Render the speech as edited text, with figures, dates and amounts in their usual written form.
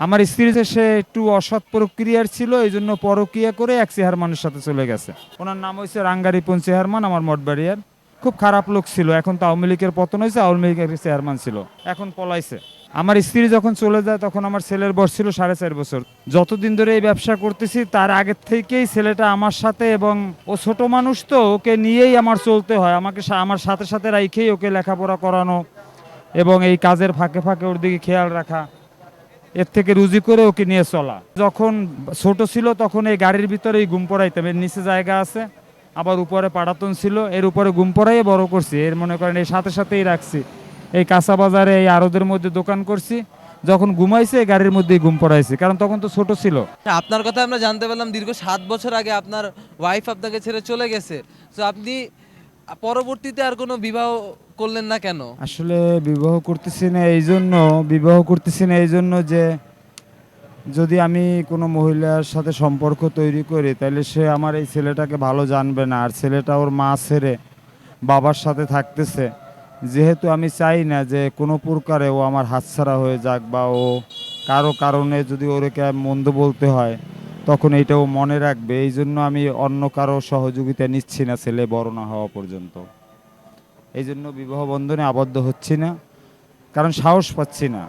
আমার স্ত্রী যে সে একটু অসৎ প্রক্রিয়ার ছিল, এই জন্য পরকিয়া করে এক চেহারমানের সাথে চলে গেছে। ওনার নাম হয়েছে রাঙ্গারিপন চেহারমান, আমার মঠবাড়িয়ার। খুব খারাপ লোক ছিল, এখন তো আওয়ামী লীগের পতন হয়েছে, আওয়ামী লীগের চেয়ারম্যান ছিল, এখন পলাইছে। আমার স্ত্রী যখন চলে যায় তখন আমার ছেলের বয়স ছিল 4.5 বছর। যতদিন ধরে এই ব্যবসা করতেছি তার আগের থেকেই ছেলেটা আমার সাথে, এবং ও ছোট মানুষ তো, ওকে নিয়েই আমার চলতে হয়, আমাকে আমার সাথে সাথে রাইখেই ওকে লেখাপড়া করানো এবং এই কাজের ফাঁকে ফাঁকে ওর দিকে খেয়াল রাখা, এর থেকে রুজি করে ওকে নিয়ে চলা। যখন ছোট ছিল তখন এই গাড়ির ভিতরেই ঘুম পড়াইতাম, এর নিচে জায়গা আছে, আবার উপরে পাড়াতন ছিল, এর উপরে ঘুম পড়াই বড় করছি। এর মনে করেন এই সাথে সাথেই রাখছি, এই কাঁচা বাজারে এই আড়তের মধ্যে দোকান করছি, যখন ঘুমাইছে এই গাড়ির মধ্যেই ঘুম পড়াইছি, কারণ তখন তো ছোট ছিল। আপনার কথা আমরা জানতে পারলাম দীর্ঘ 7 বছর আগে আপনার ওয়াইফ আপনাকে ছেড়ে চলে গেছে। তো আপনি পরবর্তীতে আর কোনো বিবাহ করলেন না কেন? আসলে বিবাহ করতেছি না এই জন্য যে যদি আমি কোনো মহিলার সাথে সম্পর্ক তৈরি করি তাহলে সে আমার এই ছেলেটাকে ভালো জানবে না, আর ছেলেটা ওর মা ছেড়ে বাবার সাথে থাকতেছে। যেহেতু আমি চাই না যে কোনো প্রকারে ও আমার হাতছাড়া হয়ে যাক, বা ও কারো কারণে যদি ওরকে মন্দ বলতে হয় তখন এইটা ও মনে রাখবে, এই জন্য আমি অন্য কারো সহযোগিতা নিচ্ছি না ছেলে বড় না হওয়া পর্যন্ত। এই জন্য বিবাহ বন্ধনে আবদ্ধ হচ্ছি না, কারণ সাহস পাচ্ছি না।